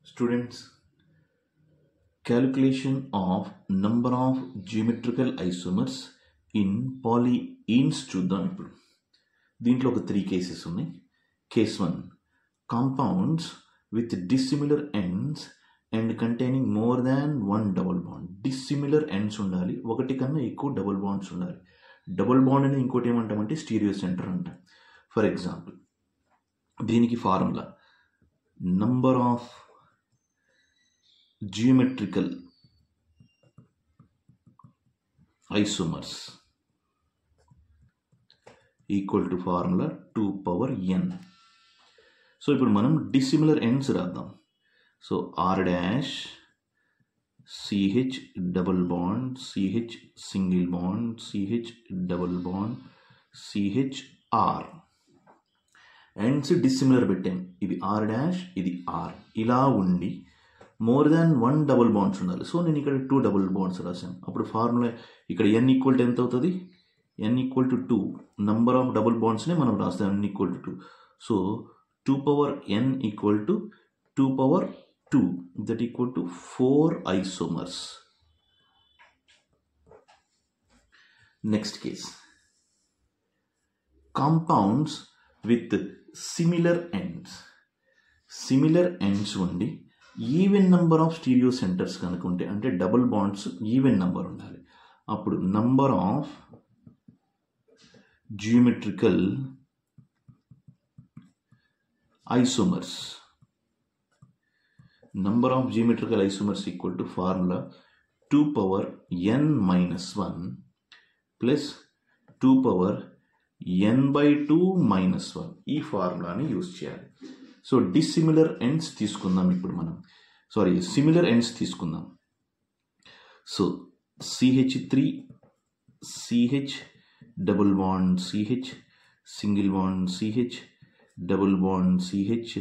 Students, calculation of number of geometrical isomers in polyenes చూద్దాం. ఇప్పుడు దీంట్లో ఒక 3 కేసెస్ ఉన్నాయి. Case 1, compounds with dissimilar ends and containing more than one double bond. Dissimilar ends ఉండాలి, ఒకటి కన్నా ఎక్కువ డబుల్ బాండ్స్ ఉండాలి. డబుల్ బాండ్ అనేది ఇంకోటి ఏమంటామంటే స్టీరియో సెంటర్ అంటాం. ఫర్ ఎగ్జాంపుల్, దీనికి formula number of geometrical isomers equal to formula 2 power n. So ఇప్పుడు మనం డిసిమిలర్ ఎండ్స్ రాద్దాం. So r dash CH double bond CH single bond CH double bond CH R ends dissimilar పెట్టాం. ఇది r dash ఇది r. ఇలా ఉండి more than 1 double bonds ఉండాలి. So నేను ఇక్కడ 2 డబుల్ బాండ్స్ రాశాను. అప్పుడు ఫార్ములా ఇక్కడ n ఈక్వల్ టు ఎంత అవుతుంది? n equal to 2. Number of double బాండ్స్నే మనం రాస్తాం n equal to 2. So 2 power n equal to 2 power 2, that equal to 4 isomers. Next case, compounds with similar ends. Similar ends ఉండి even number of stereo centres కనుక ఉంటే, అంటే double bonds even number ఉండాలి. అప్పుడు number of geometrical isomers equal to formula 2 power n minus 1 plus 2 power n by 2 minus 1. ఈ ఫార్ములాని use చేయాలి. So dissimilar ends తీసుకుందాం. ఇప్పుడు మనం సిమిలర్ ఎండ్స్ తీసుకుందాం. So CH3 CH double bond CH single bond CH double bond CH.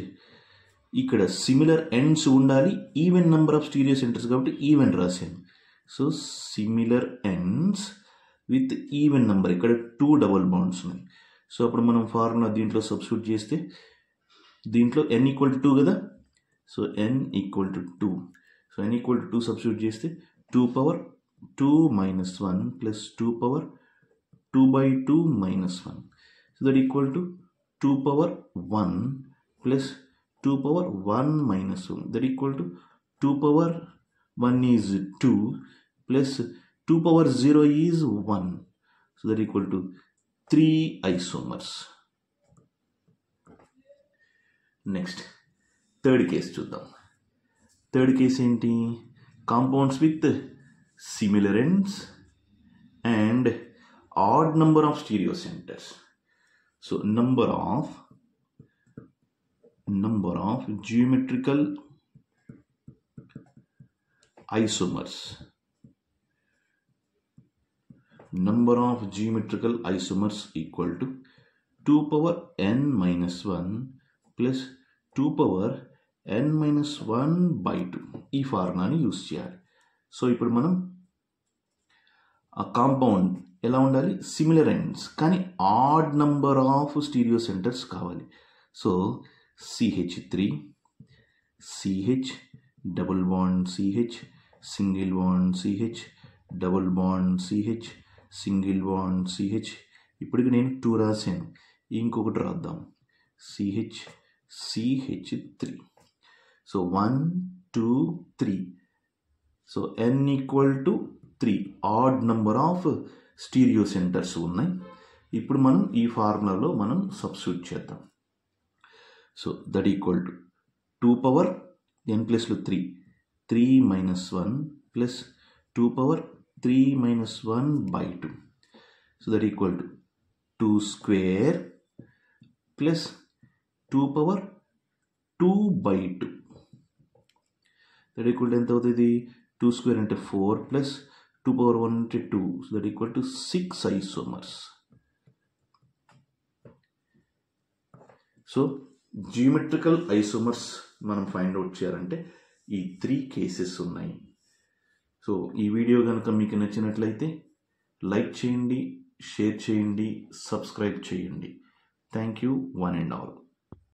ఇక్కడ similar ends ఉండాలి, even number of stereo centres కాబట్టి even రాశాను. So similar ends with even number, ఇక్కడ 2 double bonds ఉన్నాయి. సో అప్పుడు మనం formula దీంట్లో సబ్స్టిట్యూట్ చేస్తే, దీంట్లో n ఈక్వల్ టు 2 కదా. So n equal to 2. So n equal to 2 substitute చేస్తే 2 power 2 minus 1 plus 2 power 2 by 2 minus 1. So that equal to 2 power 1 plus 2 power 1 minus 1. That equal to 2 power 1 is 2 plus 2 power 0 is 1. So that equal to 3 isomers. Next third case చూద్దాం. Third case ఏంటి? Compounds with similar ends and odd number of stereo centres. So number of geometrical isomers equal to 2 power n minus 1 plus 2 power n minus 1 by 2. ఈ ఫార్ములాని use చేయాలి. So ఇప్పుడు మనం ఆ compound ఎలా ఉండాలి? Similar ends కానీ odd number of stereo centres కావాలి. So CH3 CH double bond CH single bond CH double bond CH single bond CH. ఇప్పటికి నేను 2 రాశాను, ఇంకొకటి రాద్దాం. CH3. So 1 2 3. So n equal to 3 odd number of stereo centres ఉన్నాయి. ఇప్పుడు మనం ఈ ఫార్ములాలో మనం సబ్స్టిట్యూట్ చేద్దాం. So that equal to 2 power n ప్లస్లో 3 minus 1 plus 2 power 3 minus 1 by 2. So that equal to 2 square plus 2 power 2 by 2. That equal to ఎంత అవుతుంది? 2 స్క్వేర్ అంటే 4 ప్లస్ 2 పవర్ 1 అంటే 2. So that equal to 6 isomers. So geometrical isomers మనం find out చేయాలంటే ఈ 3 cases ఉన్నాయి. So ఈ video కనుక మీకు నచ్చినట్లయితే లైక్ చేయండి, షేర్ చేయండి, సబ్స్క్రైబ్ చేయండి. Thank you one and all.